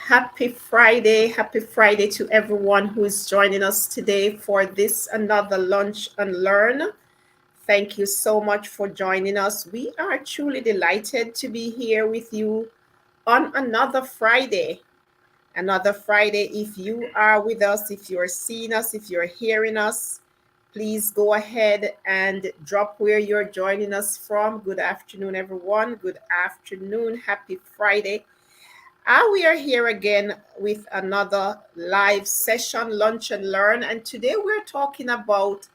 Happy Friday to everyone who is joining us today for this another Lunch and Learn. Thank you so much for joining us. We are truly delighted to be here with you on another Friday. Another Friday. If you are with us, if you're seeing us, if you're hearing us, please go ahead and drop where you're joining us from. Good afternoon, everyone. Good afternoon. Happy Friday. We are here again with another live session, Lunch and Learn. And today we're talking about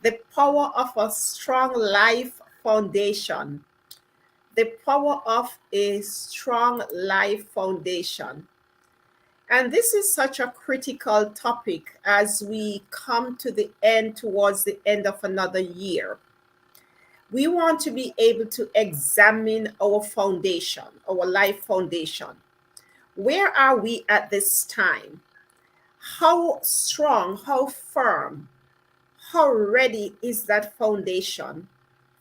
the power of a strong life foundation. The power of a strong life foundation. And this is such a critical topic as we come to the end, towards the end of another year. We want to be able to examine our foundation, our life foundation. Where are we at this time? How strong, how firm, how ready is that foundation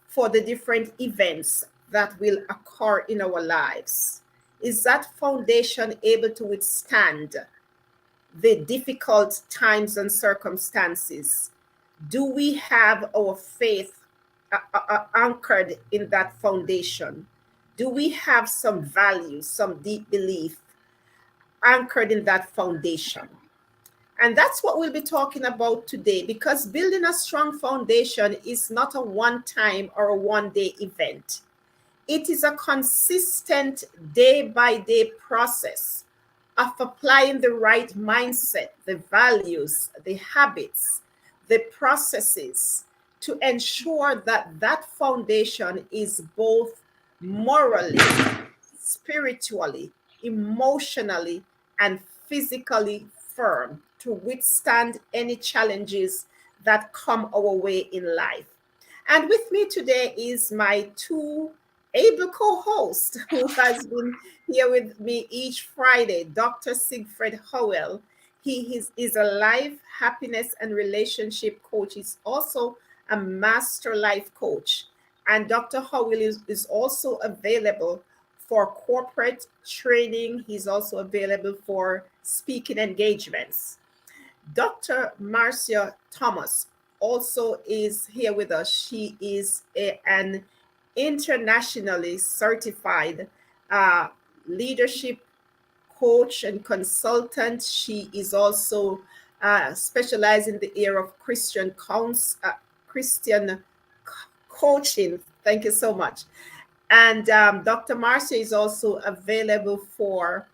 for the different events that will occur in our lives? Is that foundation able to withstand the difficult times and circumstances? Do we have our faith anchored in that foundation? Do we have some values, some deep belief anchored in that foundation? And that's what we'll be talking about today, because building a strong foundation is not a one time or a one day event. It is a consistent day by day process of applying the right mindset, the values, the habits, the processes to ensure that that foundation is both morally, spiritually, emotionally, and physically firm to withstand any challenges that come our way in life. And with me today is my two able co-host who has been here with me each Friday, Dr. Siegfried Howell. He is a life, happiness, and relationship coach. He's also a master life coach. And Dr. Howell is also available for corporate training. He's also available for speaking engagements. Dr. Marcia Thomas also is here with us. She is an internationally certified uh, leadership coach and consultant. She is also specialized in the area of Christian coaching. Thank you so much. And Dr. Marcia is also available for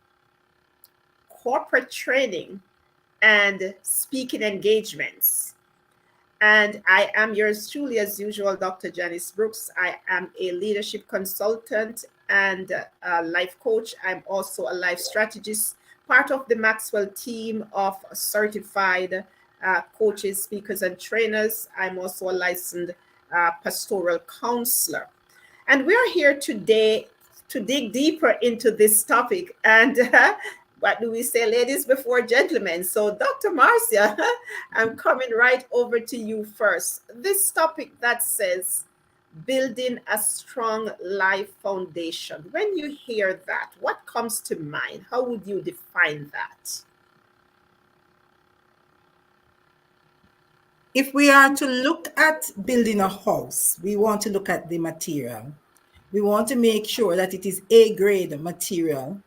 corporate training and speaking engagements. And I am yours truly, as usual, Dr. Janice Brooks. I am a leadership consultant and a life coach. I'm also a life strategist, part of the Maxwell team of certified coaches, speakers, and trainers. I'm also a licensed pastoral counselor. And we're here today to dig deeper into this topic. And what do we say, ladies before gentlemen? So, Dr. Marcia, I'm coming right over to you first. This topic that says building a strong life foundation. When you hear that, what comes to mind? How would you define that? If we are to look at building a house, we want to look at the material. We want to make sure that it is A grade material.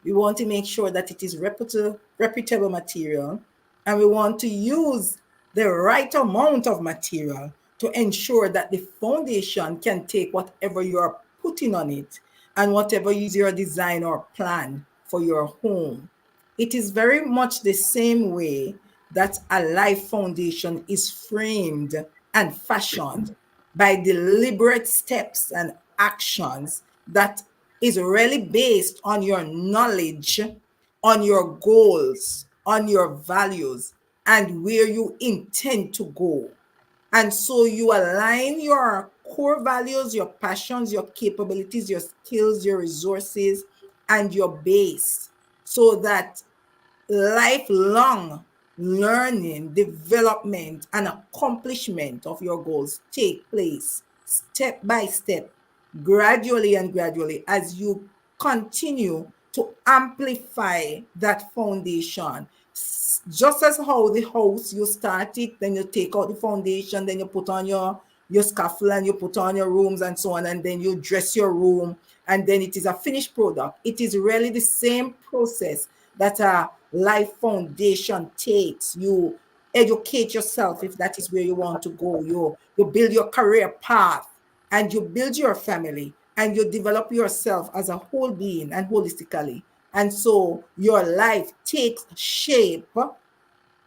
We want to make sure that it is reputable material. And we want to use the right amount of material to ensure that the foundation can take whatever you are putting on it and whatever is your design or plan for your home. It is very much the same way that a life foundation is framed and fashioned by deliberate steps and actions that is really based on your knowledge, on your goals, on your values, and where you intend to go. And so you align your core values, your passions, your capabilities, your skills, your resources, and your base so that lifelong learning, development, and accomplishment of your goals take place step by step, gradually and gradually as you continue to amplify that foundation. Just as how the house, you start it, then you take out the foundation, then you put on your scaffold and you put on your rooms and so on, and then you dress your room, and then it is a finished product. It is really the same process that a life foundation takes. You educate yourself if that is where you want to go. You build your career path, and you build your family, and you develop yourself as a whole being and holistically. And so your life takes shape,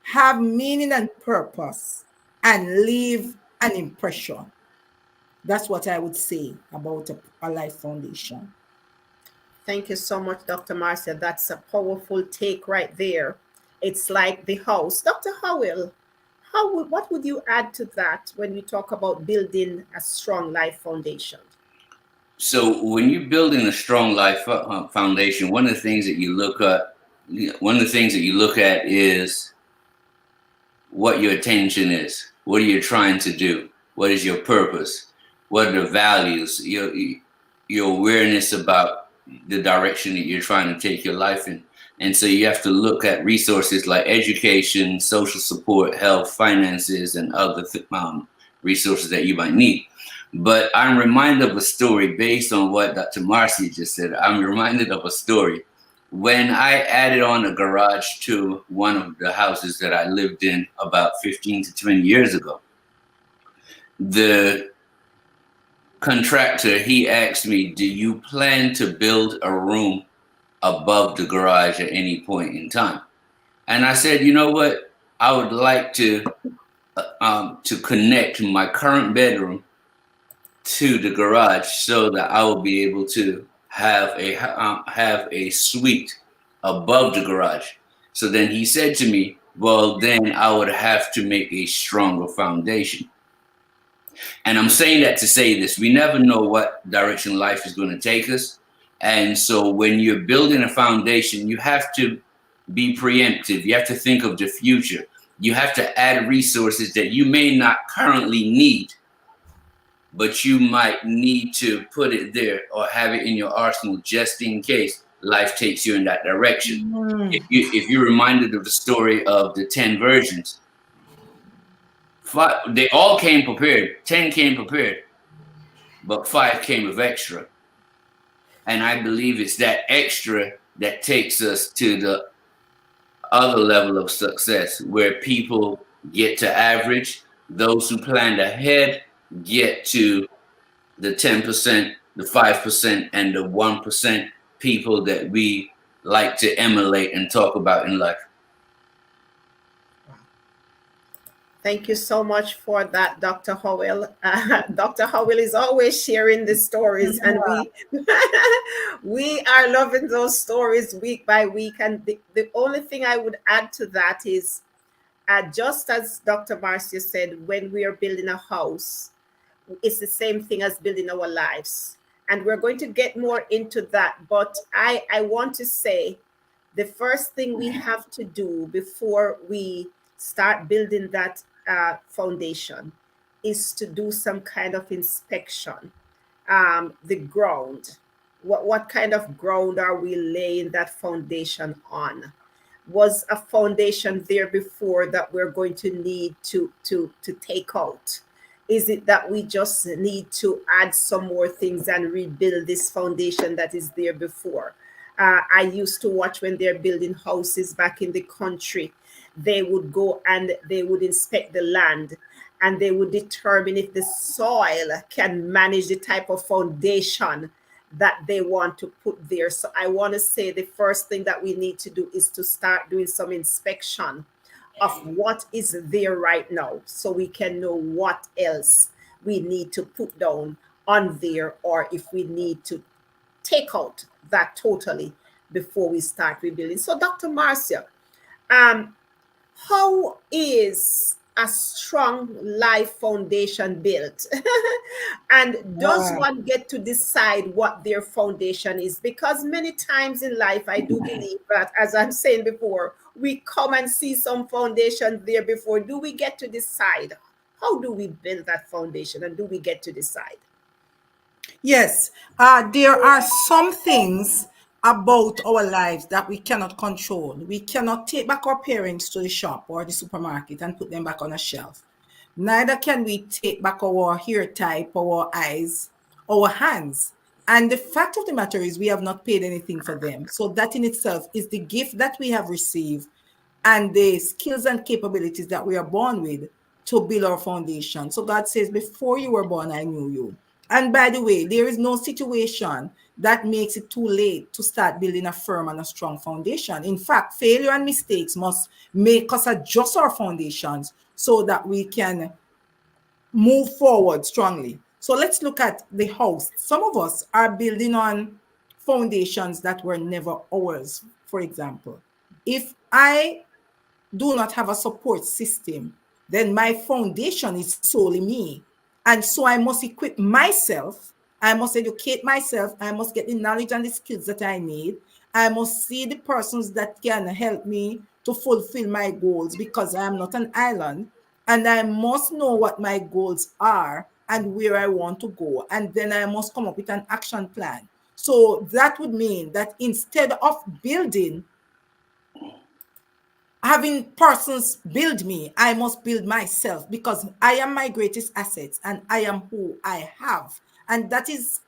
have meaning and purpose, and leave an impression. That's what I would say about a life foundation. Thank you so much, Dr. Marcia. That's a powerful take right there. It's like the house. Dr. Howell, what would you add to that when you talk about building a strong life foundation? So when you're building a strong life foundation, one of the things that you look at is what your attention is. What are you trying to do? What is your purpose? What are the values? Your awareness about the direction that you're trying to take your life in. And so you have to look at resources like education, social support, health, finances, and other resources that you might need. But I'm reminded of a story based on what Dr. Marcy just said. I'm reminded of a story. When I added on a garage to one of the houses that I lived in about 15 to 20 years ago, the contractor, he asked me, do you plan to build a room above the garage at any point in time? And I said, you know what? I would like to connect my current bedroom to the garage so that I will be able to have a suite above the garage. So then he said to me, well, then I would have to make a stronger foundation. And I'm saying that to say this: we never know what direction life is going to take us. And so when you're building a foundation, you have to be preemptive. You have to think of the future. You have to add resources that you may not currently need, but you might need to put it there or have it in your arsenal just in case life takes you in that direction. If you're reminded of the story of the 10 virgins, they all came prepared, 10 came prepared, but 5 came with extra. And I believe it's that extra that takes us to the other level of success, where people get to average. Those who planned ahead get to the 10%, the 5%, and the 1% people that we like to emulate and talk about in life. Thank you so much for that, Dr. Howell. Dr. Howell is always sharing the stories, and we are loving those stories week by week. And the only thing I would add to that is, just as Dr. Marcia said, when we are building a house, it's the same thing as building our lives. And we're going to get more into that. But I want to say the first thing we have to do before we start building that foundation is to do some kind of inspection. The ground. What kind of ground are we laying that foundation on? Was a foundation there before that we're going to need to take out? Is it that we just need to add some more things and rebuild this foundation that is there before? I used to watch when they're building houses back in the country. They would go and they would inspect the land, and they would determine if the soil can manage the type of foundation that they want to put there. So I want to say the first thing that we need to do is to start doing some inspection of what is there right now, so we can know what else we need to put down on there, or if we need to take out that totally before we start rebuilding. So Dr. Marcia, how is a strong life foundation built? And does one get to decide what their foundation is? Because many times in life, I do believe that, as I'm saying before, we come and see some foundation there before. Do we get to decide? How do we build that foundation, and do we get to decide? Yes, there are some things about our lives that we cannot control. We cannot take back our parents to the shop or the supermarket and put them back on a shelf. Neither can we take back our hair type, our eyes, our hands. And the fact of the matter is, we have not paid anything for them. So that in itself is the gift that we have received and the skills and capabilities that we are born with to build our foundation. So God says, before you were born, I knew you. And by the way, there is no situation that makes it too late to start building a firm and a strong foundation. In fact, failure and mistakes must make us adjust our foundations so that we can move forward strongly. So let's look at the house. Some of us are building on foundations that were never ours. For example, if I do not have a support system, then my foundation is solely me. And so I must equip myself. I must educate myself. I must get the knowledge and the skills that I need. I must see the persons that can help me to fulfill my goals because I am not an island. And I must know what my goals are and where I want to go. And then I must come up with an action plan. So that would mean that instead of having persons build me, I must build myself because I am my greatest assets and I am who I have. And that is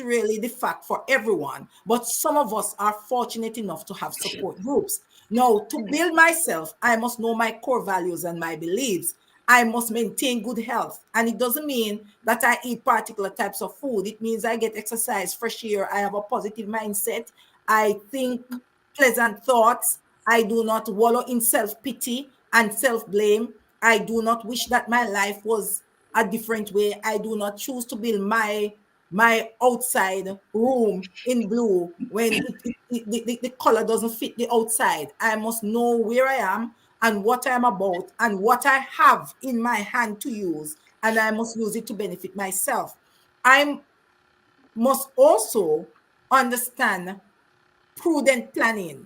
really the fact for everyone. But some of us are fortunate enough to have support groups. Now, to build myself, I must know my core values and my beliefs. I must maintain good health. And it doesn't mean that I eat particular types of food. It means I get exercise, fresh air, I have a positive mindset, I think pleasant thoughts. I do not wallow in self-pity and self-blame. I do not wish that my life was a different way. I do not choose to build my outside room in blue when the color doesn't fit the outside. I must know where I am and what I am about and what I have in my hand to use, and I must use it to benefit myself. I must also understand prudent planning.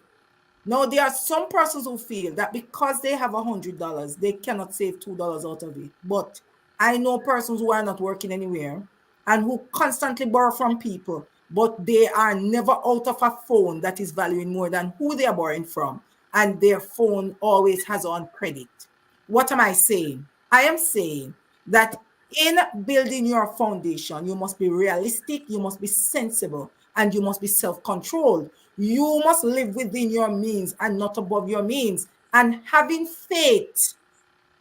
Now, there are some persons who feel that because they have $100, they cannot save $2 out of it. But I know persons who are not working anywhere and who constantly borrow from people, but they are never out of a phone that is valuing more than who they are borrowing from. And their phone always has on credit. What am I saying? I am saying that in building your foundation, you must be realistic, you must be sensible, and you must be self-controlled. You must live within your means and not above your means. And having faith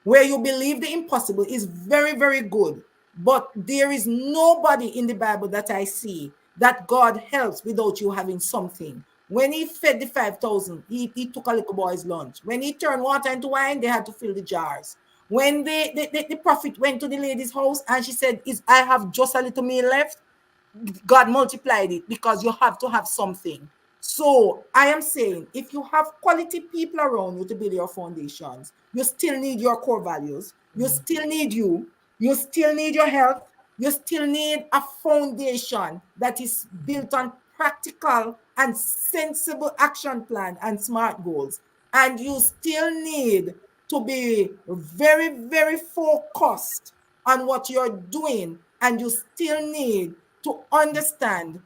where you believe the impossible is very, very good. But there is nobody in the Bible that I see that God helps without you having something. When he fed the 5,000, he took a little boy's lunch. When he turned water into wine, they had to fill the jars. When the prophet went to the lady's house and she said, I have just a little meal left, God multiplied it because you have to have something. So I am saying, if you have quality people around you to build your foundations, you still need your core values. You still need you. You still need your health. You still need a foundation that is built on practical and sensible action plan and smart goals. And you still need to be very, very focused on what you're doing. And you still need to understand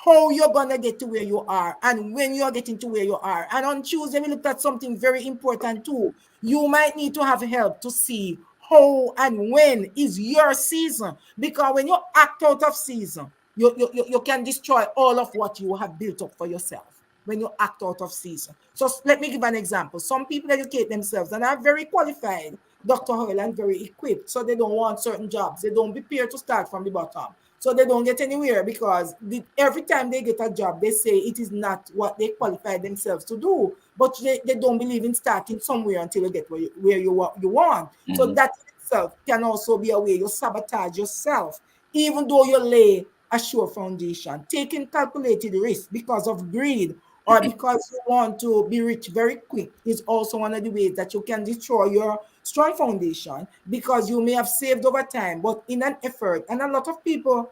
how you're going to get to where you are and when you're getting to where you are. And on Tuesday, we looked at something very important too. You might need to have help to see how and when is your season. Because when you act out of season, you can destroy all of what you have built up for yourself when you act out of season. So let me give an example. Some people educate themselves and are very qualified, Dr. Hoyle, and very equipped. So they don't want certain jobs. They don't prepare to start from the bottom. So they don't get anywhere because every time they get a job, they say it is not what they qualified themselves to do. But they don't believe in starting somewhere until you get where you want. Mm-hmm. So that itself can also be a way you sabotage yourself, even though you lay a sure foundation. Taking calculated risk because of greed or because you want to be rich very quick is also one of the ways that you can destroy your strong foundation, because you may have saved over time, but in an effort. And a lot of people,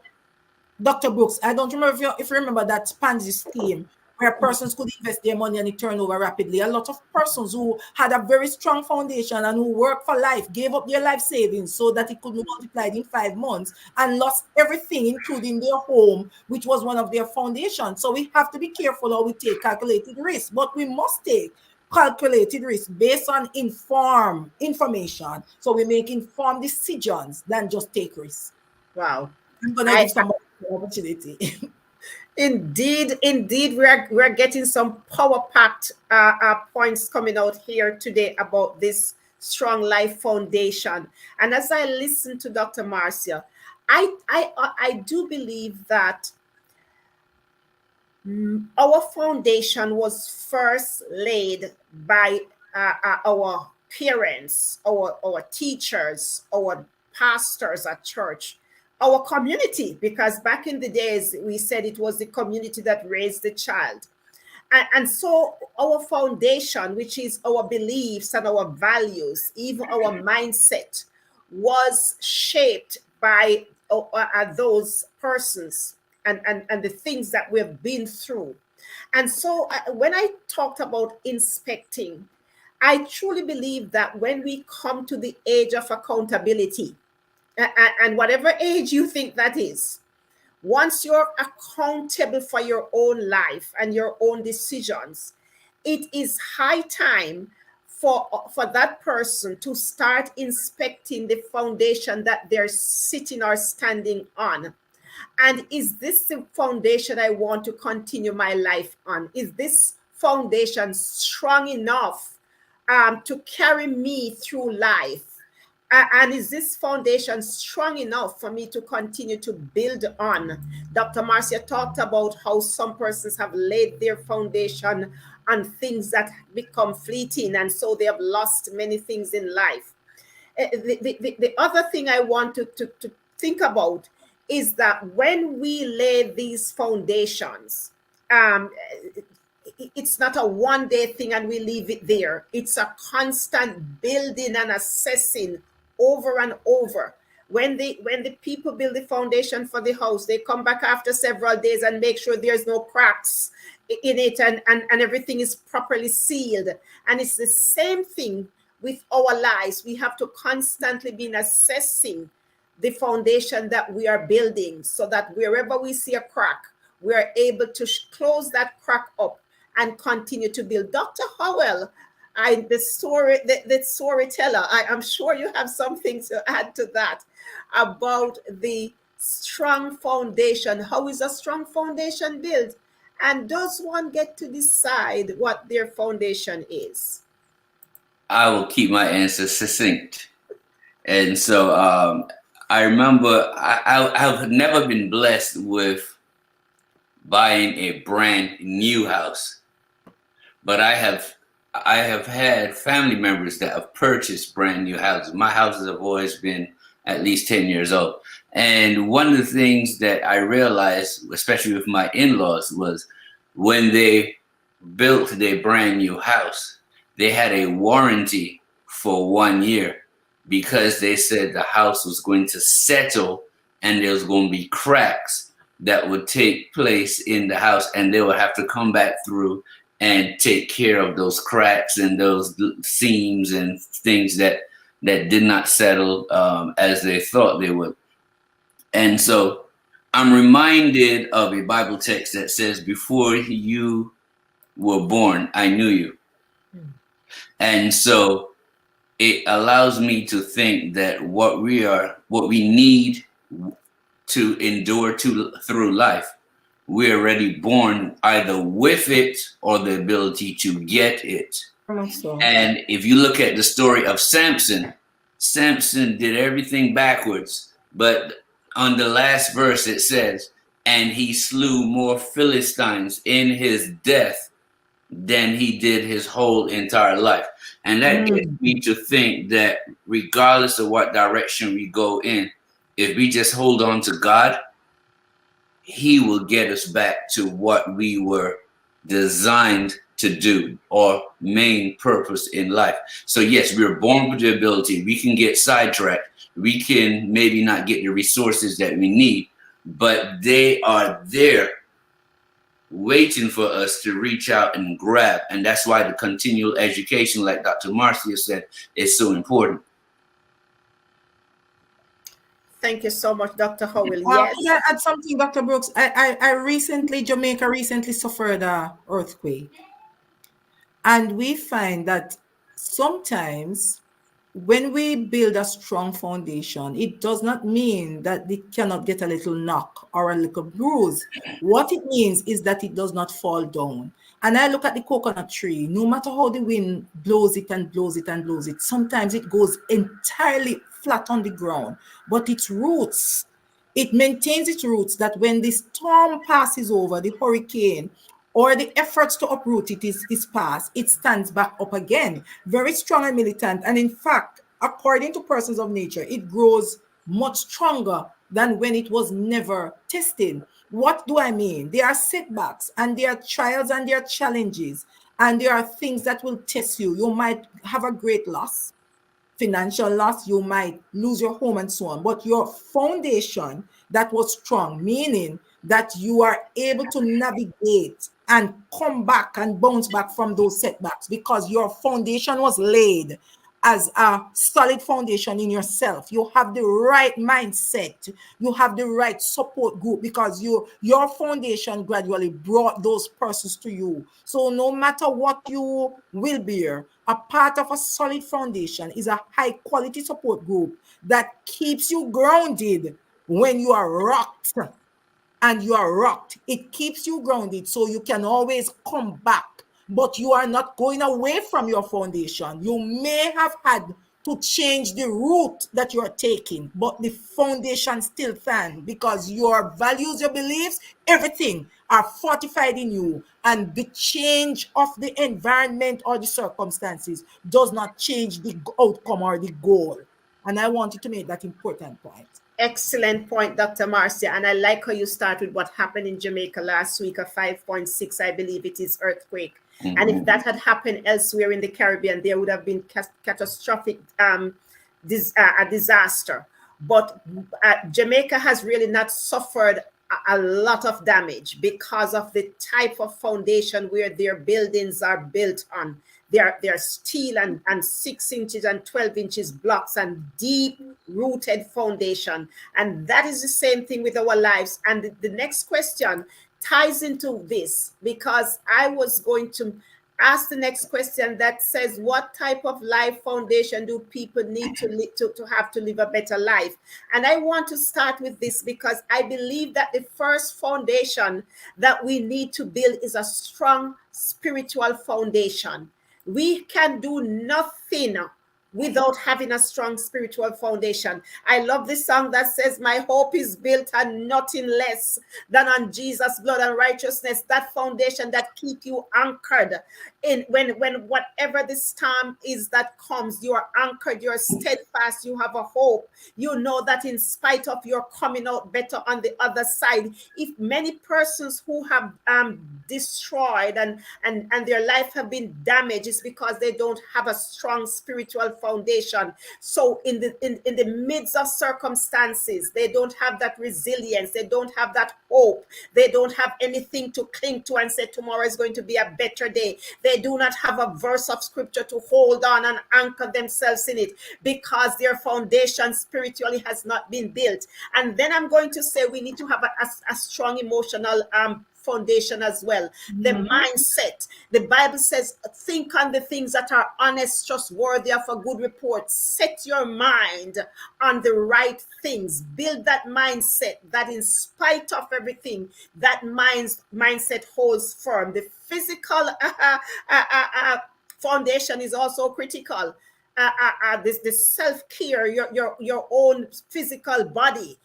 Dr. Brooks, I don't remember if you remember that Ponzi scheme where persons could invest their money and it turned over rapidly. A lot of persons who had a very strong foundation and who worked for life gave up their life savings so that it could be multiplied in 5 months and lost everything, including their home, which was one of their foundations. So we have to be careful how we take calculated risk, but we must take calculated risk based on information. So we make informed decisions than just take risks. Wow. I'm going to give some opportunity. Indeed, we're getting some power-packed points coming out here today about this strong life foundation. And as I listen to Dr. Marcia, I do believe that our foundation was first laid by our parents, our teachers, our pastors at church, our community, because back in the days, we said it was the community that raised the child. And so our foundation, which is our beliefs and our values, even our mindset, was shaped by those persons and the things that we've been through. And so when I talked about inspecting, I truly believe that when we come to the age of accountability, and whatever age you think that is, once you're accountable for your own life and your own decisions, it is high time for that person to start inspecting the foundation that they're sitting or standing on. And is this the foundation I want to continue my life on? Is this foundation strong enough to carry me through life? And is this foundation strong enough for me to continue to build on? Dr. Marcia talked about how some persons have laid their foundation on things that become fleeting, and so they have lost many things in life. The other thing I want to think about is that when we lay these foundations, it's not a one-day thing and we leave it there. It's a constant building and assessing over and over. When the people build the foundation for the house, they come back after several days and make sure there's no cracks in it and everything is properly sealed. And it's the same thing with our lives. We have to constantly be assessing the foundation that we are building so that wherever we see a crack, we are able to close that crack up and continue to build. Dr. Howell, the storyteller, I'm sure you have something to add to that about the strong foundation. How is a strong foundation built? And does one get to decide what their foundation is? I will keep my answer succinct. And so I remember I've never been blessed with buying a brand new house, but I have had family members that have purchased brand new houses. My houses have always been at least 10 years old. And one of the things that I realized, especially with my in-laws, was when they built their brand new house, they had a warranty for 1 year because they said the house was going to settle and there was going to be cracks that would take place in the house, and they would have to come back through and take care of those cracks and those seams and things that did not settle as they thought they would. And so I'm reminded of a Bible text that says, before you were born, I knew you. And so it allows me to think that what we need to endure through life, we're already born either with it or the ability to get it. And if you look at the story of Samson did everything backwards, but on the last verse it says, and he slew more Philistines in his death than he did his whole entire life. And that gets me to think that regardless of what direction we go in, if we just hold on to God, he will get us back to what we were designed to do, or main purpose in life. So yes, we're born with the ability. We can get sidetracked. We can maybe not get the resources that we need, but they are there waiting for us to reach out and grab. And that's why the continual education, like Dr. Marcia said, is so important. Thank you so much, Dr. Howell. Yes. Could I add something, Dr. Brooks? Jamaica recently suffered a earthquake. And we find that sometimes when we build a strong foundation, it does not mean that it cannot get a little knock or a little bruise. What it means is that it does not fall down. And I look at the coconut tree, no matter how the wind blows it and blows it and blows it, sometimes it goes entirely flat on the ground, but its roots, it maintains its roots that when the storm passes over, the hurricane, or the efforts to uproot it is past, it stands back up again, very strong and militant. And in fact, according to persons of nature, it grows much stronger than when it was never tested. What do I mean? There are setbacks and there are trials and there are challenges and there are things that will test you. You might have a great loss, financial loss, you might lose your home and so on, but your foundation that was strong, meaning that you are able to navigate and come back and bounce back from those setbacks because your foundation was laid as a solid foundation in yourself. You have the right mindset. You have the right support group because your foundation gradually brought those persons to you. So no matter what you will bear, a part of a solid foundation is a high quality support group that keeps you grounded when you are rocked. And you are rocked. It keeps you grounded so you can always come back, but you are not going away from your foundation. You may have had to change the route that you are taking, but the foundation still stands because your values, your beliefs, everything are fortified in you, and the change of the environment or the circumstances does not change the outcome or the goal. And I wanted to make that important point. Excellent point, Dr. Marcia. And I like how you start with what happened in Jamaica last week, a 5.6, I believe it is, earthquake. Mm-hmm. And if that had happened elsewhere in the Caribbean, there would have been catastrophic a disaster. But Jamaica has really not suffered a lot of damage because of the type of foundation where their buildings are built on. They're steel and 6 inches and 12 inches blocks and deep rooted foundation. And that is the same thing with our lives. And the next question ties into this because I was going to ask the next question that says, what type of life foundation do people need to have to live a better life? And I want to start with this because I believe that the first foundation that we need to build is a strong spiritual foundation. We can do nothing without having a strong spiritual foundation. I love this song that says, my hope is built on nothing less than on Jesus' blood and righteousness. That foundation that keep you anchored in when whatever the storm is that comes, you are anchored, you're steadfast, you have a hope. You know that in spite of your coming out better on the other side. If many persons who have destroyed and their life have been damaged, it's because they don't have a strong spiritual foundation. So in the midst of circumstances, they don't have that resilience, they don't have that hope, they don't have anything to cling to and say tomorrow is going to be a better day. They do not have a verse of scripture to hold on and anchor themselves in it because their foundation spiritually has not been built. And then I'm going to say we need to have a strong emotional foundation as well. The mindset. The Bible says, think on the things that are honest, trustworthy, of a good report. Set your mind on the right things. Build that mindset that in spite of everything, that mindset holds firm. The physical foundation is also critical. The self-care, your own physical body.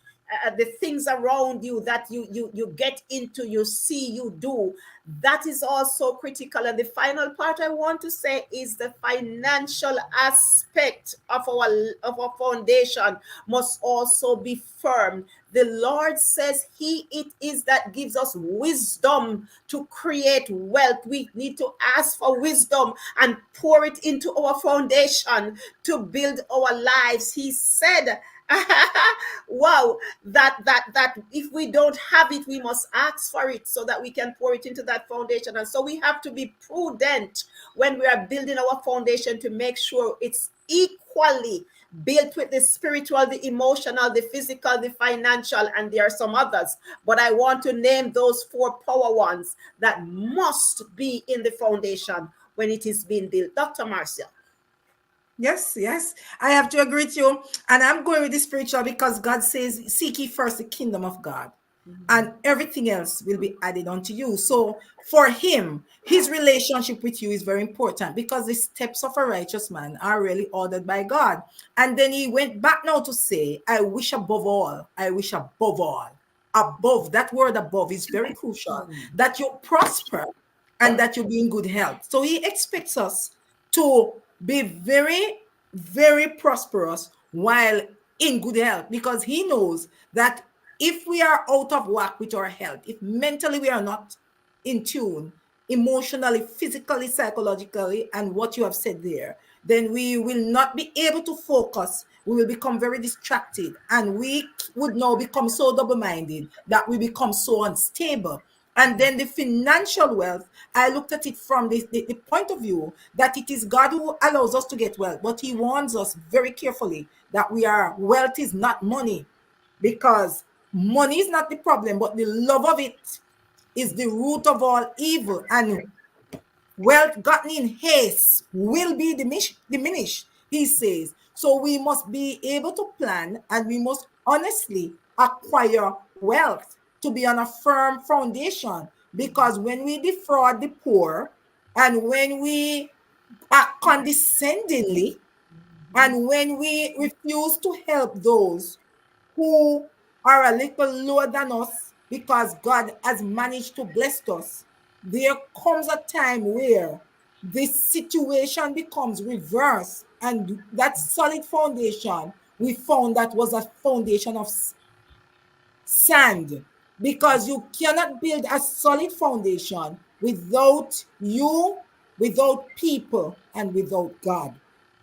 The things around you that you get into, you see, you do, that is also critical. And the final part I want to say is the financial aspect of our foundation must also be firm. The Lord says it is that gives us wisdom to create wealth. We need to ask for wisdom and pour it into our foundation to build our lives. He said, Wow, that if we don't have it, we must ask for it so that we can pour it into that foundation. And so we have to be prudent when we are building our foundation to make sure it's equally built with the spiritual, the emotional, the physical, the financial, and there are some others. But I want to name those four power ones that must be in the foundation when it is being built. Dr. Marcia. Yes, yes. I have to agree with you. And I'm going with the spiritual because God says, seek ye first the kingdom of God, and everything else will be added unto you. So for him, his relationship with you is very important because the steps of a righteous man are really ordered by God. And then he went back now to say, I wish above all, above, that word above is very crucial, that you prosper and that you be in good health. So he expects us to be very, very prosperous while in good health, because he knows that if we are out of whack with our health, if mentally we are not in tune, emotionally, physically, psychologically, and what you have said there, then we will not be able to focus. We will become very distracted, and we would now become so double-minded that we become so unstable. And then the financial wealth, I looked at it from the point of view that it is God who allows us to get wealth, but he warns us very carefully that wealth is not money, because money is not the problem, but the love of it is the root of all evil. And wealth gotten in haste will be diminished, he says. So we must be able to plan, and we must honestly acquire wealth to be on a firm foundation. Because when we defraud the poor, and when we act condescendingly, and when we refuse to help those who are a little lower than us, because God has managed to bless us, there comes a time where the situation becomes reversed, and that solid foundation we found that was a foundation of sand, because you cannot build a solid foundation without you, without people, and without God.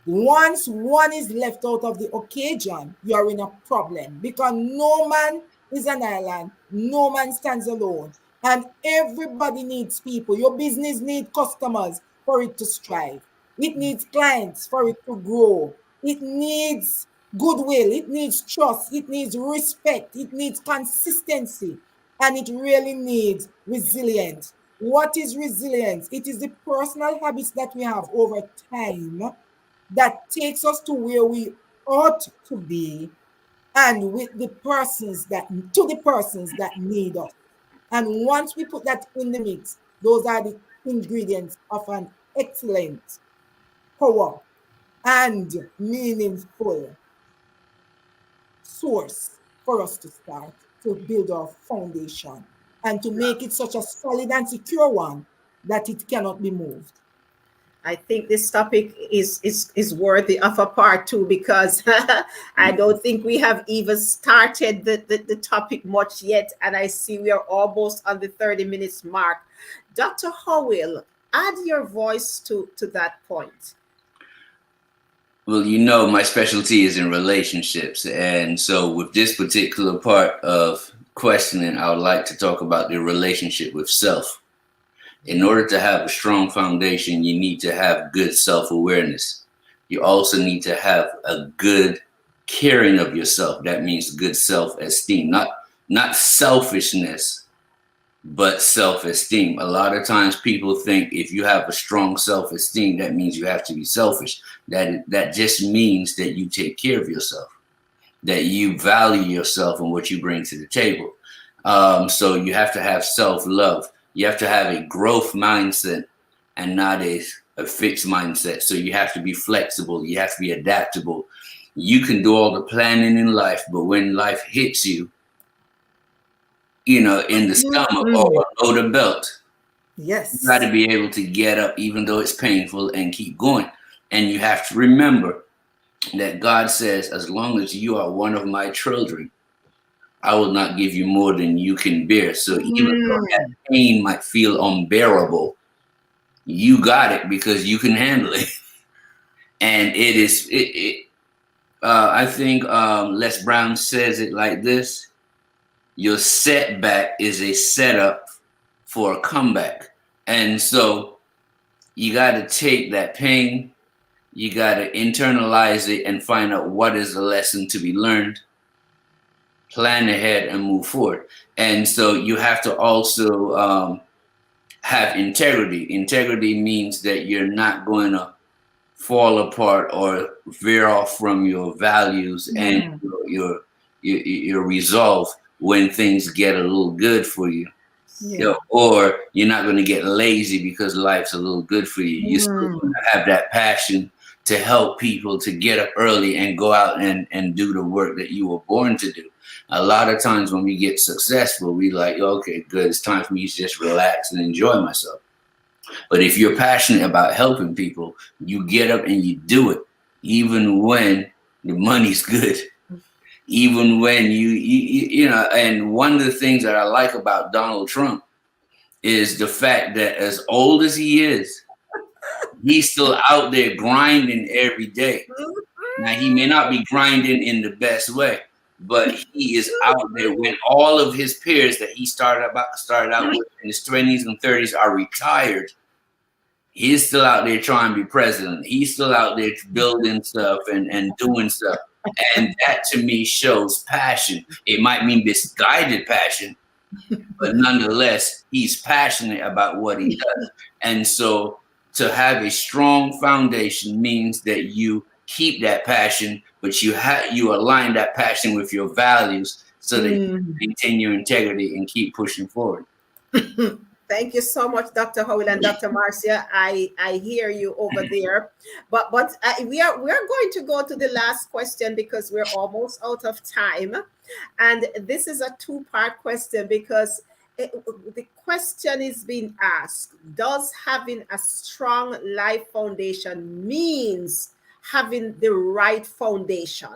Once one is left out of the occasion, you are in a problem, because no man is an island, no man stands alone, and everybody needs people. Your business needs customers for it to strive. It needs clients for it to grow. It needs goodwill. It needs trust. It needs respect. It needs consistency. And it really needs resilience. What is resilience? It is the personal habits that we have over time that takes us to where we ought to be, and with the persons that need us. And once we put that in the mix, those are the ingredients of an excellent, power, and meaningful source for us to start to build our foundation, and to make it such a solid and secure one that it cannot be moved. I think this topic is worthy of a part two, because I don't think we have even started the topic much yet. And I see we are almost on the 30 minutes mark. Dr. Howell, add your voice to that point. Well, my specialty is in relationships. And so with this particular part of questioning, I would like to talk about the relationship with self. In order to have a strong foundation, you need to have good self-awareness. You also need to have a good caring of yourself. That means good self-esteem, not selfishness, but self-esteem. A lot of times people think if you have a strong self-esteem, that means you have to be selfish. That just means that you take care of yourself, that you value yourself and what you bring to the table. So you have to have self-love. You have to have a growth mindset and not a fixed mindset. So you have to be flexible. You have to be adaptable. You can do all the planning in life, but when life hits you, in the stomach or below the belt, Yes, you got to be able to get up, even though it's painful, and keep going. And you have to remember that God says, as long as you are one of my children, I will not give you more than you can bear. So even though that pain might feel unbearable, you got it because you can handle it. And I think Les Brown says it like this: your setback is a setup for a comeback. And so you got to take that pain, you got to internalize it and find out what is the lesson to be learned, plan ahead and move forward. And so you have to also have integrity. Integrity means that you're not going to fall apart or veer off from your values and your resolve when things get a little good for you. You know, or you're not going to get lazy because life's a little good for you. You're still going to have that passion to help people to get up early and go out and do the work that you were born to do. A lot of times when we get successful, we like, okay, good, it's time for me to just relax and enjoy myself. But if you're passionate about helping people, you get up and you do it, even when the money's good, even when you know. And one of the things that I like about Donald Trump is the fact that as old as he is, he's still out there grinding every day. Now, he may not be grinding in the best way, but he is out there when all of his peers that he started out with in his 20s and 30s are retired. He's still out there trying to be president. He's still out there building stuff and doing stuff. And that to me shows passion. It might mean misguided passion, but nonetheless, he's passionate about what he does. And so to have a strong foundation means that you keep that passion, but you align that passion with your values so that you maintain your integrity and keep pushing forward. Thank you so much, Dr. Howell and Dr. Marcia. I hear you over there, but we are going to go to the last question because we're almost out of time, and this is a two-part question because the question is being asked: does having a strong life foundation means having the right foundation?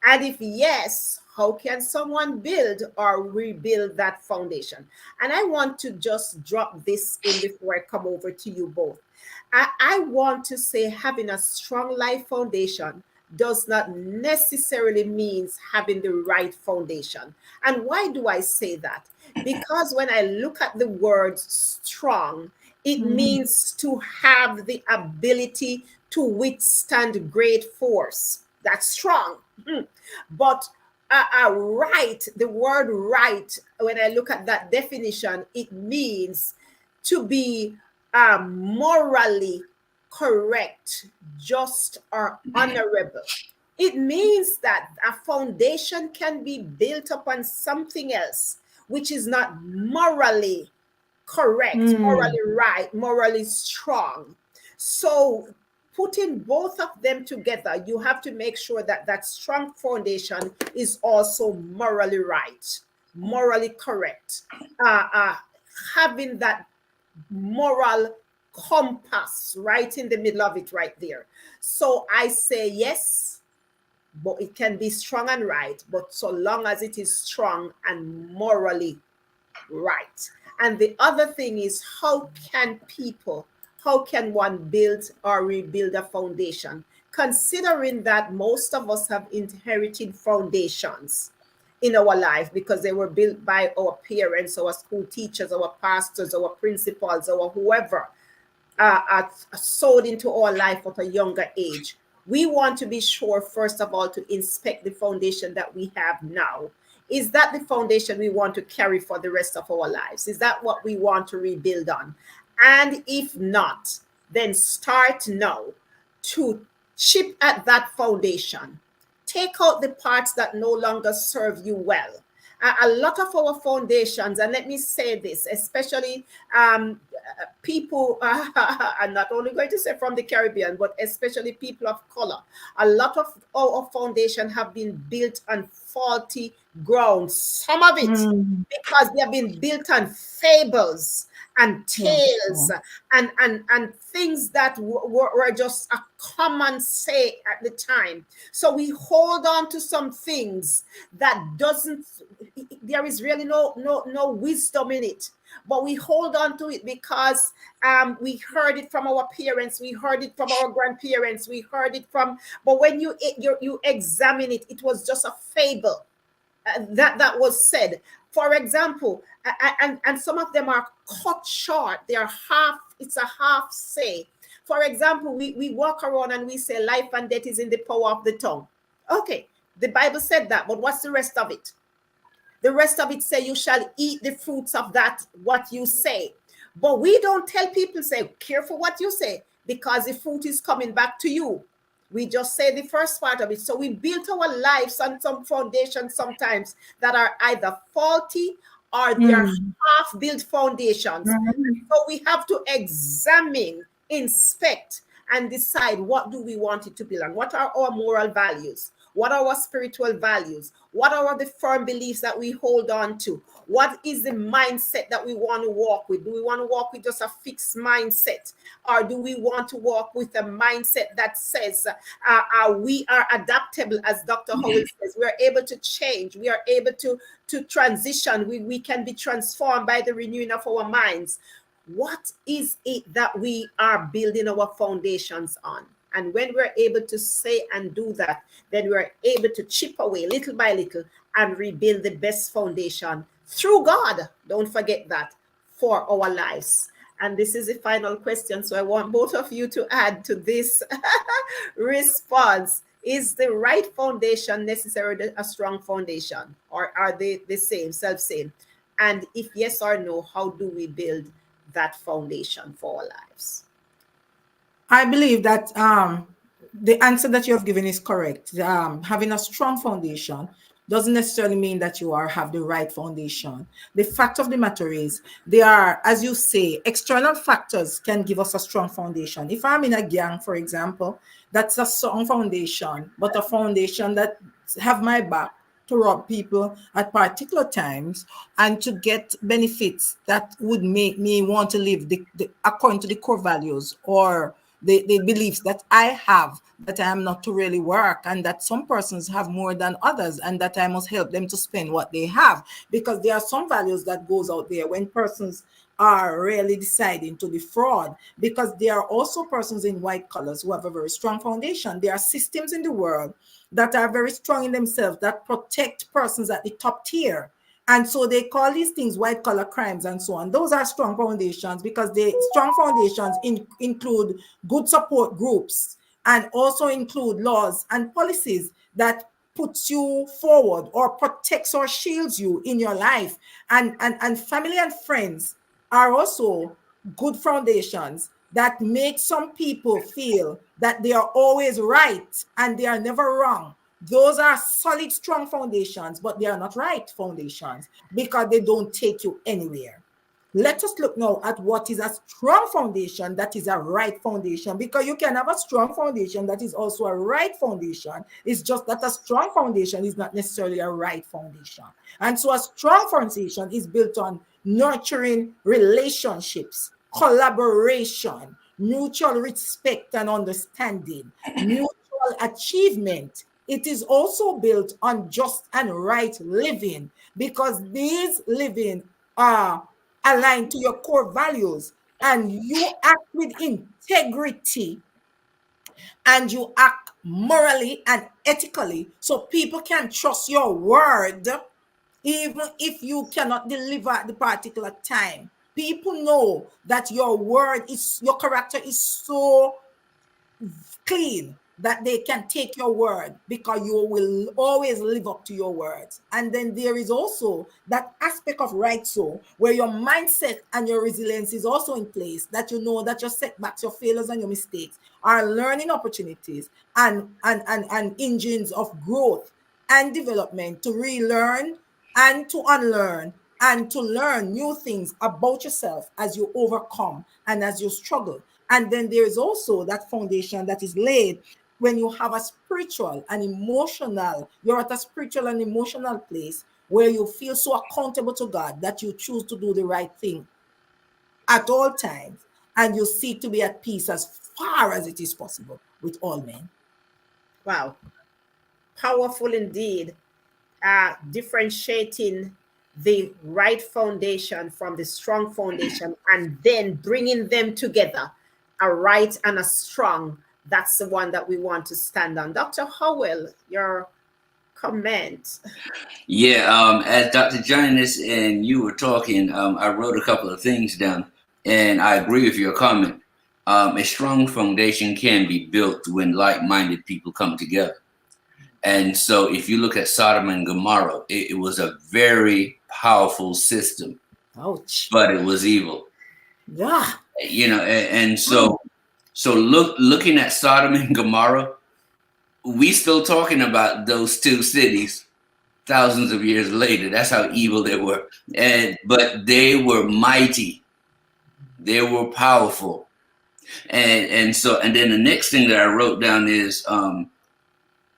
And if yes, how can someone build or rebuild that foundation? And I want to just drop this in before I come over to you both. I want to say having a strong life foundation does not necessarily means having the right foundation. And why do I say that? Because when I look at the word strong, it means to have the ability to withstand great force. That's strong. But right, the word right, when I look at that definition, it means to be morally correct, just, or honorable. It means that a foundation can be built upon something else, which is not morally correct, morally right, morally strong. So putting both of them together, you have to make sure that that strong foundation is also morally right, morally correct, having that moral compass right in the middle of it right there. So I say yes, but it can be strong and right, but so long as it is strong and morally right. And the other thing is, how can one build or rebuild a foundation? Considering that most of us have inherited foundations in our life because they were built by our parents, our school teachers, our pastors, our principals, or whoever sowed into our life at a younger age. We want to be sure, first of all, to inspect the foundation that we have now. Is that the foundation we want to carry for the rest of our lives? Is that what we want to rebuild on? And if not, then start now to chip at that foundation. Take out the parts that no longer serve you well. A lot of our foundations, and let me say this, especially people, I'm not only going to say from the Caribbean, but especially people of color. A lot of our foundation have been built on faulty ground. Some of it because they have been built on fables and Yeah. tales and things that were just a common say at the time. So we hold on to some things that doesn't, there is really no wisdom in it, but we hold on to it because we heard it from our parents, we heard it from our grandparents, we heard it from, but when you examine it, it was just a fable that was said. For example, and some of them are cut short. They are half. It's a half say. For example, we walk around and we say life and death is in the power of the tongue. Okay, the Bible said that, but what's the rest of it? The rest of it say you shall eat the fruits of that what you say. But we don't tell people, say careful what you say, because the fruit is coming back to you. We just say the first part of it. So we built our lives on some foundations sometimes that are either faulty or they are Mm. half built foundations. So we have to examine, inspect, and decide what do we want it to be, and what are our moral values, what are our spiritual values, what are the firm beliefs that we hold on to, what is the mindset that we want to walk with. Do we want to walk with just a fixed mindset, or do we want to walk with a mindset that says we are adaptable, as Dr. Howell says, we are able to change, we are able to transition, we can be transformed by the renewing of our minds. What is it that we are building our foundations on? And when we're able to say and do that, then we're able to chip away little by little and rebuild the best foundation through God. Don't forget that, for our lives. And this is the final question. So I want both of you to add to this response. Is the right foundation necessarily a strong foundation, or are they the same, self same? And if yes or no, how do we build that foundation for our lives? I believe that the answer that you have given is correct. Having a strong foundation doesn't necessarily mean that you have the right foundation. The fact of the matter is, there are, as you say, external factors can give us a strong foundation. If I'm in a gang, for example, that's a strong foundation, but a foundation that have my back to rob people at particular times and to get benefits that would make me want to live according to the core values or the beliefs that I have, that I am not to really work, and that some persons have more than others, and that I must help them to spend what they have, because there are some values that goes out there when persons are really deciding to defraud, because there are also persons in white collars who have a very strong foundation. There are systems in the world that are very strong in themselves that protect persons at the top tier. And so they call these things white collar crimes and so on. Those are strong foundations, because the strong foundations include good support groups and also include laws and policies that puts you forward or protects or shields you in your life. And family and friends are also good foundations that make some people feel that they are always right and they are never wrong. Those are solid, strong foundations, but they are not right foundations because they don't take you anywhere. Let us look now at what is a strong foundation that is a right foundation, because you can have a strong foundation that is also a right foundation. It's just that a strong foundation is not necessarily a right foundation. And so a strong foundation is built on nurturing relationships, collaboration, mutual respect and understanding, mutual achievement. It is also built on just and right living, because these living are aligned to your core values, and you act with integrity and you act morally and ethically, so people can trust your word even if you cannot deliver at the particular time. People know that your character is so clean that they can take your word, because you will always live up to your words. And then there is also that aspect of right, so where your mindset and your resilience is also in place, that you know that your setbacks, your failures and your mistakes are learning opportunities and engines of growth and development to relearn and to unlearn and to learn new things about yourself as you overcome and as you struggle. And then there is also that foundation that is laid when you have a spiritual and emotional, you're at a spiritual and emotional place where you feel so accountable to God that you choose to do the right thing at all times, and you seek to be at peace as far as it is possible with all men. Wow. Powerful indeed. Differentiating the right foundation from the strong foundation and then bringing them together, a right and a strong. That's the one that we want to stand on. Dr. Howell, your comment. Yeah, as Dr. Jonas and you were talking, I wrote a couple of things down, and I agree with your comment. A strong foundation can be built when like-minded people come together. And so if you look at Sodom and Gomorrah, it was a very powerful system, Ouch. but it was evil. Yeah. You know, and so looking at Sodom and Gomorrah, we still talking about those two cities thousands of years later. That's how evil they were. But they were mighty. They were powerful. And then the next thing that I wrote down is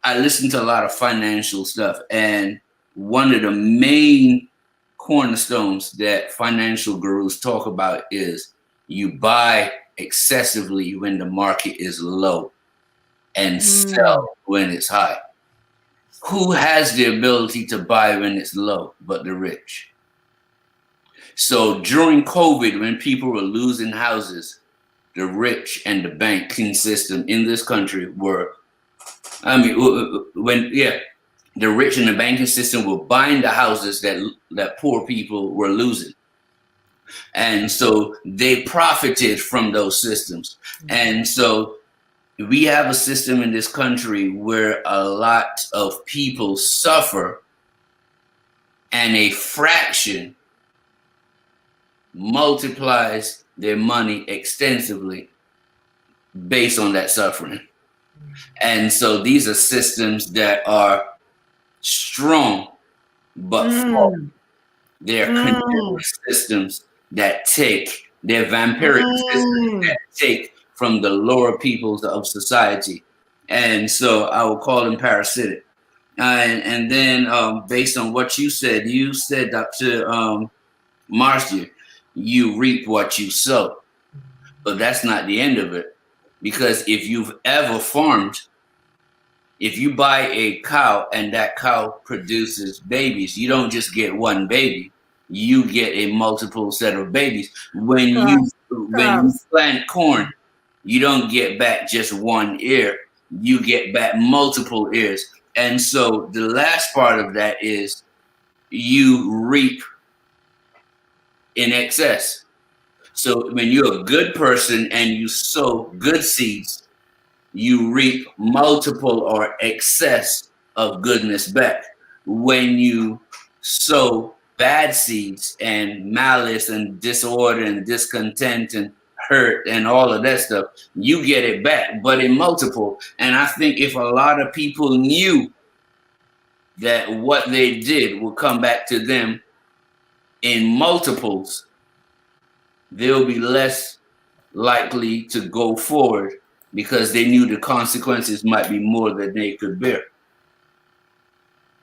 I listened to a lot of financial stuff, and one of the main cornerstones that financial gurus talk about is you buy excessively when the market is low and sell when it's high. Who has the ability to buy when it's low but the rich? So during COVID, when people were losing houses, the rich and the banking system in this country were, the rich and the banking system were buying the houses that poor people were losing. And so they profited from those systems. And so we have a system in this country where a lot of people suffer, and a fraction multiplies their money extensively based on that suffering. And so these are systems that are strong but flawed. They're control systems that take, they're vampiric systems that take from the lower peoples of society. And so I will call them parasitic. And then based on what you said, Dr. Marcia, you reap what you sow. But that's not the end of it. Because if you've ever farmed, if you buy a cow and that cow produces babies, you don't just get one baby. You get a multiple set of babies. When you plant corn, you don't get back just one ear. You get back multiple ears. And so the last part of that is you reap in excess. So when you're a good person and you sow good seeds, you reap multiple or excess of goodness back. When you sow bad seeds and malice and disorder and discontent and hurt and all of that stuff, you get it back, but in multiple. And I think if a lot of people knew that what they did will come back to them in multiples, they'll be less likely to go forward because they knew the consequences might be more than they could bear.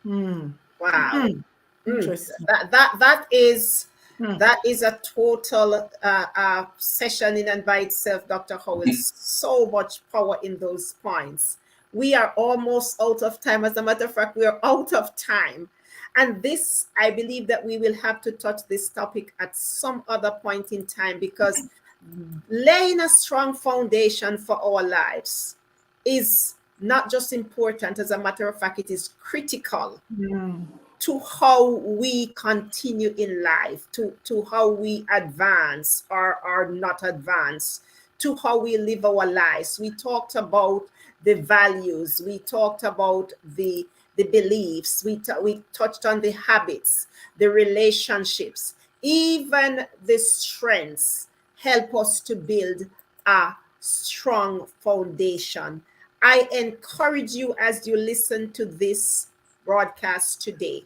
Wow. That is a total session in and by itself, Dr. Howell. So much power in those points. We are almost out of time. As a matter of fact, we are out of time. And this, I believe that we will have to touch this topic at some other point in time, because laying a strong foundation for our lives is not just important. As a matter of fact, it is critical to how we continue in life, to how we advance or not advance, to how we live our lives. We talked about the values, we talked about the beliefs, we touched on the habits, the relationships, even the strengths help us to build a strong foundation. I encourage you, as you listen to this broadcast today,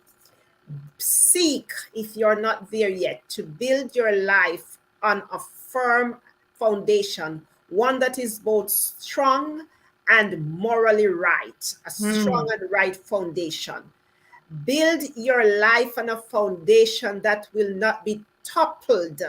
seek, if you're not there yet, to build your life on a firm foundation, one that is both strong and morally right, a strong and right foundation. Build your life on a foundation that will not be toppled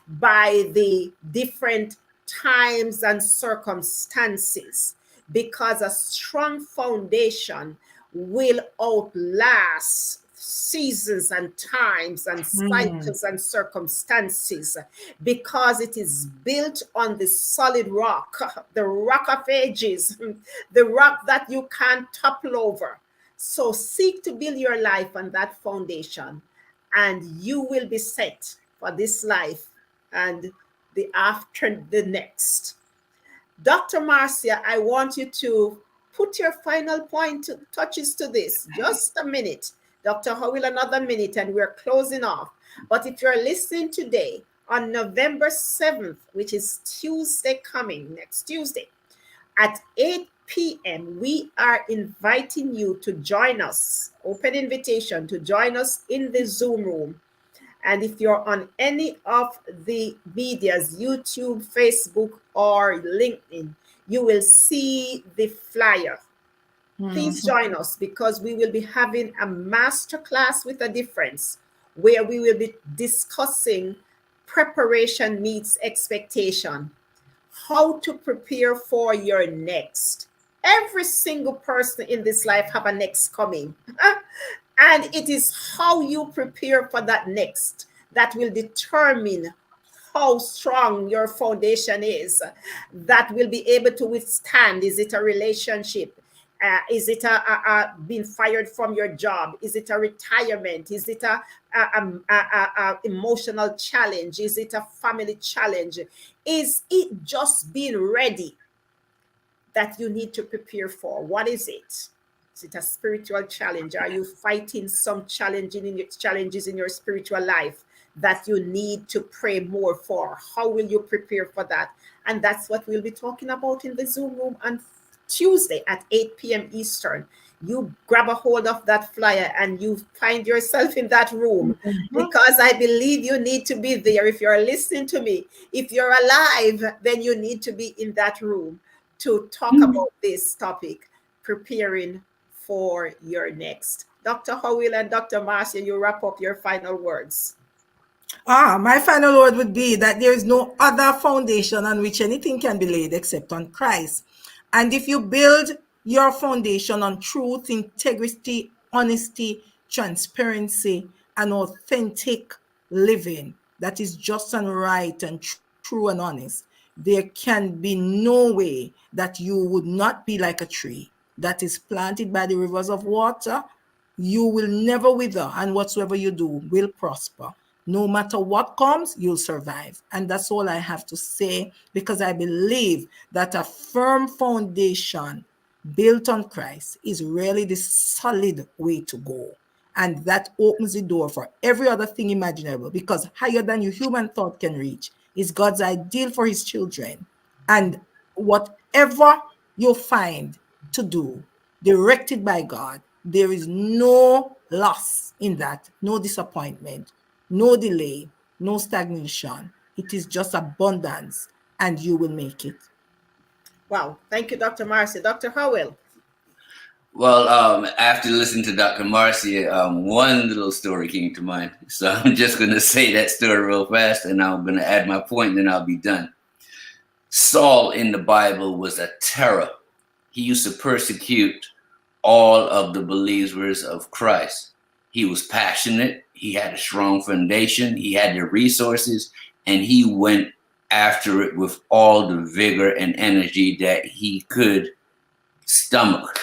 by the different times and circumstances, because a strong foundation will outlast seasons and times and cycles and circumstances, because it is built on the solid rock, the rock of ages, the rock that you can't topple over. So seek to build your life on that foundation, and you will be set for this life and the after the next. Dr. Marcia, I want you to put your final point touches to this. Just a minute. Dr. Howell, another minute, and we're closing off. But if you're listening today on November 7th, which is Tuesday coming, next Tuesday, at 8 p.m., we are inviting you to join us, open invitation to join us in the Zoom room. And if you're on any of the medias, YouTube, Facebook, or LinkedIn, you will see the flyer. Please join us, because we will be having a masterclass with a difference, where we will be discussing preparation meets expectation, how to prepare for your next. Every single person in this life have a next coming. And it is how you prepare for that next that will determine how strong your foundation is, that will be able to withstand. Is it a relationship? Is it a being fired from your job? Is it a retirement? Is it a emotional challenge? Is it a family challenge? Is it just being ready that you need to prepare for? What is it? Is it a spiritual challenge? Are you fighting some challenges in your spiritual life that you need to pray more for? How will you prepare for that? And that's what we'll be talking about in the Zoom room on Tuesday at 8 p.m. Eastern. You grab a hold of that flyer and you find yourself in that room, because I believe you need to be there. If you're listening to me, if you're alive, then you need to be in that room to talk about this topic, preparing for your next. Dr. Howell and Dr. Marcia, you wrap up your final words. My final word would be that there is no other foundation on which anything can be laid except on Christ. And if you build your foundation on truth, integrity, honesty, transparency, and authentic living that is just and right and true and honest, there can be no way that you would not be like a tree that is planted by the rivers of water. You will never wither, and whatsoever you do will prosper. No matter what comes, you'll survive. And that's all I have to say, because I believe that a firm foundation built on Christ is really the solid way to go. And that opens the door for every other thing imaginable, because higher than your human thought can reach is God's ideal for his children. And whatever you find to do, directed by God, there is no loss in that, no disappointment, no delay, no stagnation. It is just abundance, and you will make it. Wow. Thank you, Dr. Marcia. Dr. Howell. Well, after listening to Dr. Marcia, one little story came to mind. So I'm just going to say that story real fast, and I'm going to add my point, and then I'll be done. Saul in the Bible was a terror. He used to persecute all of the believers of Christ. He was passionate. He had a strong foundation. He had the resources, and he went after it with all the vigor and energy that he could stomach.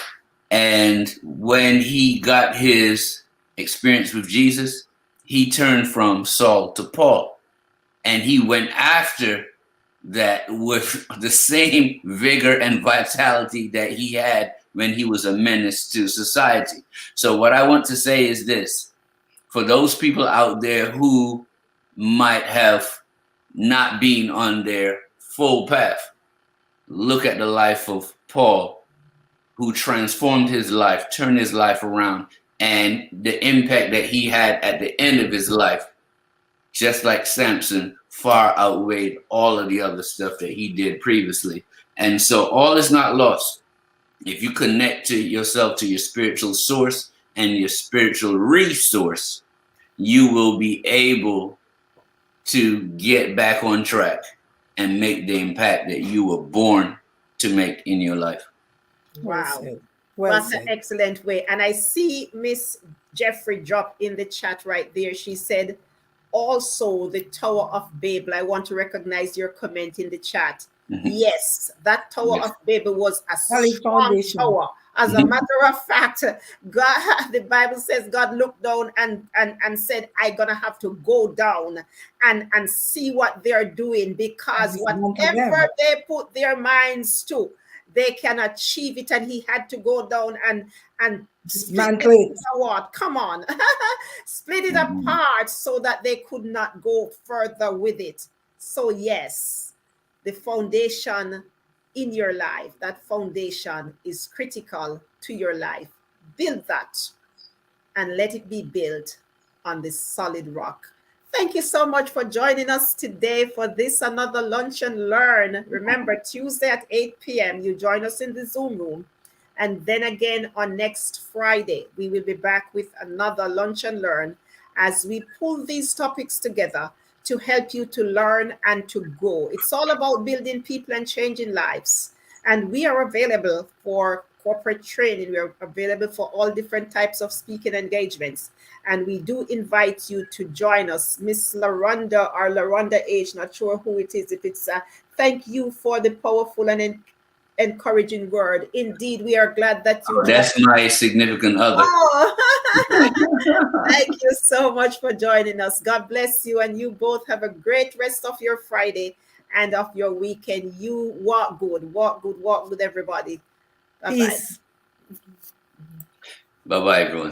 And when he got his experience with Jesus, he turned from Saul to Paul, and he went after that with the same vigor and vitality that he had when he was a menace to society. So what I want to say is this: for those people out there who might have not been on their full path, look at the life of Paul, who transformed his life, turned his life around, and the impact that he had at the end of his life, just like Samson, far outweighed all of the other stuff that he did previously. And so all is not lost. If you connect to yourself to your spiritual source and your spiritual resource, you will be able to get back on track and make the impact that you were born to make in your life. Well Wow. said. Well What an said. excellent way. And I see Miss Jeffrey drop in the chat right there. She said, also the Tower of Babel. I want to recognize your comment in the chat. Mhm. Yes, that Tower Yes. of Babel was a Solid strong foundation. tower. As a Mhm. matter of fact, God, the Bible says God looked down and said, I'm gonna have to go down and see what they're doing, because It's known to whatever them. they put their minds to, they can achieve it. And he had to go down and split Dismantle it it. apart. Come on. Split it Mhm. apart so that they could not go further with it. So yes, the foundation in your life, that foundation is critical to your life. Build that and let it be built on this solid rock. Thank you so much for joining us today for this another Lunch and Learn. Remember, Tuesday at 8 p.m., you join us in the Zoom room. And then again on next Friday, we will be back with another Lunch and Learn as we pull these topics together to help you to learn and to grow. It's all about building people and changing lives. And we are available for corporate training. We are available for all different types of speaking engagements. And we do invite you to join us. Miss LaRonda or LaRonda H, not sure who it is. If it's thank you for the powerful and encouraging word. Indeed, we are glad that you joined. That's my significant other. Oh, thank you so much for joining us. God bless you, and you both have a great rest of your Friday and of your weekend. You walk good, walk good, walk good, everybody. Bye bye. Peace. Bye bye, everyone.